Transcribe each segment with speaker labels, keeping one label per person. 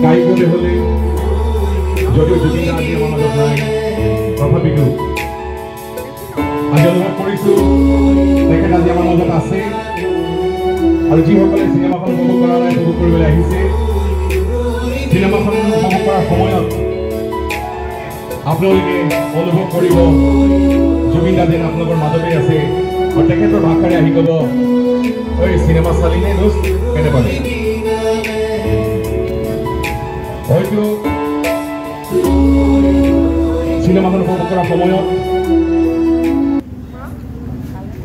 Speaker 1: কাইকতে হলে যদিও জুবিন দা আজি আমাৰ মাজত নাই তথাপিতো আজি অনুভৱ কৰিছোঁ তেখেত আজি আমাৰ মাজত আছে আৰু যিসকলে চিনেমাখন উপভোগ কৰা নাই উপভোগ কৰিবলৈ আহিছে চিনেমাখন উপভোগ কৰাৰ সময়ত আপোনালোকে অনুভৱ কৰিব জুবিন দা যেন আপোনালোকৰ মাজতে আছে আৰু তেখেতৰ ভাষাৰে আহি ক'ব ঐ চিনেমা চালি নে দোস্ত কেনে পালি হয়তো চিনেমাখন উপভোগ কৰাৰ সময়ত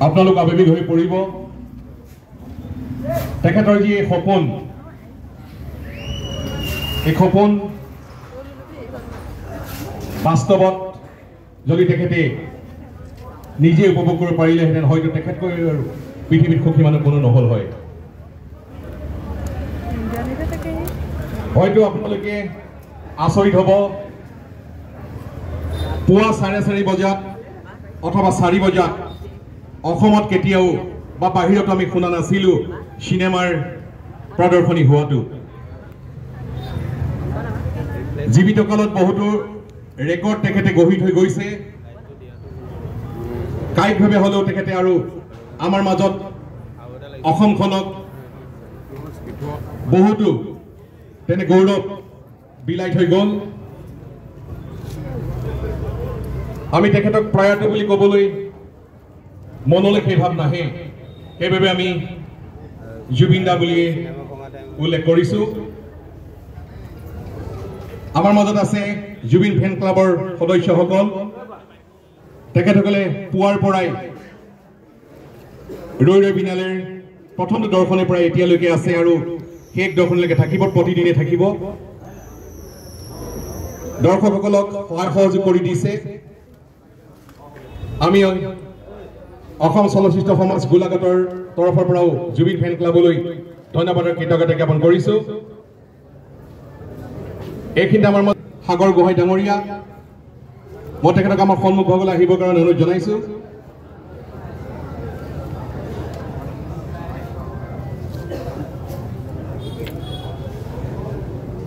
Speaker 1: আপোনালোক আৱেগিক হৈ পৰিব তেখেতৰ যি সপোন এই সপোন বাস্তৱত যদি তেখেতে নিজে উপভোগ কৰিব পাৰিলেহেঁতেন হয়তো তেখেতকৈ পৃথিৱীত সুখী মানুহ কোনো নহ'ল হয় হয়তো আপোনালোকে আচৰিত হ'ব পুৱা 4:30 বজাত অথবা 4 বজাত অসমত কেতিয়াও বা বাহিৰত আমি শুনা নাছিলোঁ চিনেমাৰ প্ৰদৰ্শনী হোৱাটো জীৱিত কালত বহুতো ৰেকৰ্ড তেখেতে গঢ়ি থৈ গৈছে কায়িকভাৱে হ'লেও তেখেতে আৰু আমাৰ মাজত অসমখনক বহুতো তেনে গৌৰৱ বিলাই থৈ গ'ল আমি তেখেতক প্ৰয়াত বুলি ক'বলৈ মনলৈ সেই ভাৱ নাহে সেইবাবে আমি জুবিন দা বুলি উল্লেখ কৰিছোঁ আমাৰ মাজত আছে জুবিন ফেন ক্লাবৰ সদস্যসকল তেখেতসকলে পুৱাৰ পৰাই ৰৈ ৰৈ বিনালেৰ প্ৰথমটো দৰ্শনৰ পৰা এতিয়ালৈকে আছে আৰু শেষ দৰ্শনলৈকে থাকিব প্ৰতিদিনে থাকিব দৰ্শকসকলক সহায় সহযোগ কৰি দিছে আমি অসম চলচ্চিত্ৰ সমাজ গোলাঘাটৰ তৰফৰ পৰাও জুবিন ফেন ক্লাবলৈ ধন্যবাদৰ কৃতজ্ঞতা জ্ঞাপন কৰিছোঁ এইখিনিতে আমাৰ সাগৰ গোহাঁই ডাঙৰীয়া মই তেখেতক আমাৰ সন্মুখলৈ আহিবৰ কাৰণে অনুৰোধ জনাইছোঁ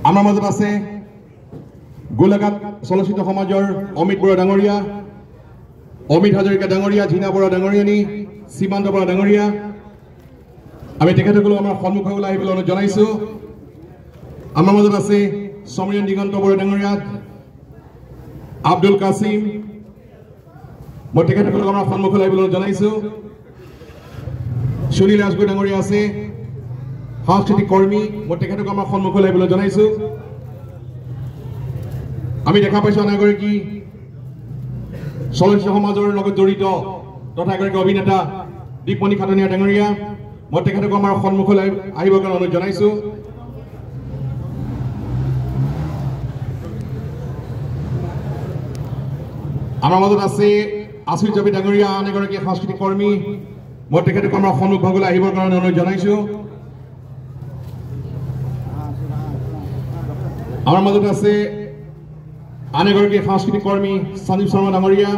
Speaker 1: আমাৰ মাজত আছে গোলাঘাট চলচ্চিত্ৰ সমাজৰ অমিত বৰা ডাঙৰীয়া অমিত হাজৰিকা ডাঙৰীয়া ঝীনা বৰা ডাঙৰীয়ানী সীমান্ত বৰা ডাঙৰীয়া আমি তেখেতসকলক আমাৰ সন্মুখলৈ আহিবলৈ অনুৰোধ জনাইছোঁ আমাৰ মাজত আছে সমীৰণ দিগন্ত বৰা ডাঙৰীয়া আব্দুল কাছিম মই তেখেতসকলক আমাৰ সন্মুখলৈ আহিবলৈ অনুৰোধ জনাইছোঁ সুনীল ৰাজগড় ডাঙৰীয়া আছে সাংস্কৃতিক কৰ্মী মই তেখেতক আমাৰ সন্মুখলৈ আহিবলৈ জনাইছোঁ আমি দেখা পাইছোঁ আন এগৰাকী চলচ্চিত্ৰ সমাজৰ লগত জড়িত তথা এগৰাকী অভিনেতা দীপমণি খাটনীয়া ডাঙৰীয়া মই তেখেতক আমাৰ সন্মুখলৈ আহিবৰ কাৰণে অনুৰোধ জনাইছোঁ আমাৰ মাজত আছে আশিস জাভি ডাঙৰীয়া আন এগৰাকী সাংস্কৃতিক কৰ্মী মই তেখেতক আমাৰ সন্মুখলৈ আহিবৰ কাৰণে অনুৰোধ জনাইছোঁ আমাৰ মাজত আছে আন এগৰাকী সাংস্কৃতিক কৰ্মী সঞ্জীৱ শৰ্মা ডাঙৰীয়া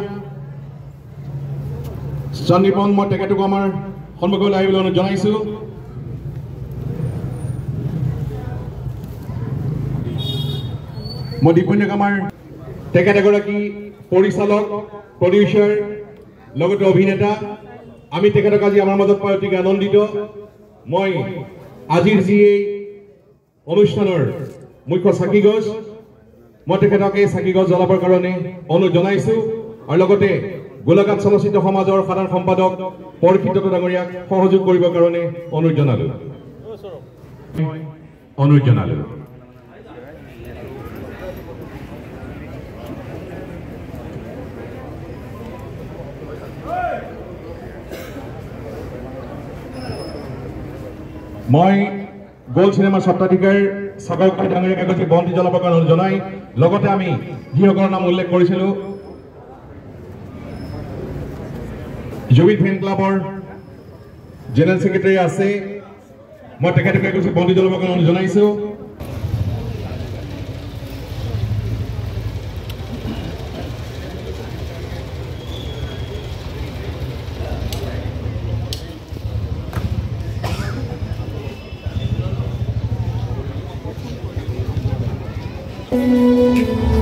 Speaker 1: সন্দীপন মই তেখেতক আমাৰ সন্মুখলৈ আহিবলৈ অনুৰোধ জনাইছোঁ মই দীপেন্দ্ৰ কামাৰ তেখেত এগৰাকী পৰিচালক প্ৰডিউচাৰ লগতে অভিনেতা আমি তেখেতক আজি আমাৰ মাজত পাই অতিকে আনন্দিত মই আজিৰ যি এই অনুষ্ঠানৰ মুখ্য চাকিগছ মই তেখেতক এই চাকিগছ জ্বলাবৰ কাৰণে অনুৰোধ জনাইছোঁ আৰু লগতে গোলাঘাট চলচ্চিত্ৰ সমাজৰ সাধাৰণ সম্পাদক পৰীক্ষিত ডাঙৰীয়াক সহযোগ কৰিবৰ কাৰণে অনুৰোধ জনালোঁ মই গোল্ড চিনেমাৰ স্বত্বাধিকাৰ সাগৰ গোহাঁই ডাঙৰীয়াক এগছি বন্তি জ্বলাবৰ কাৰণে অনুৰোধ জনাই লগতে আমি যিসকলৰ নাম উল্লেখ কৰিছিলোঁ জুবিন ফেন ক্লাবৰ জেনেৰেল সেক্ৰেটাৰী আছে মই তেখেতক এগছি বন্তি জ্বলাবৰ কাৰণে অনুৰোধ জনাইছোঁ ধন্যবাদ।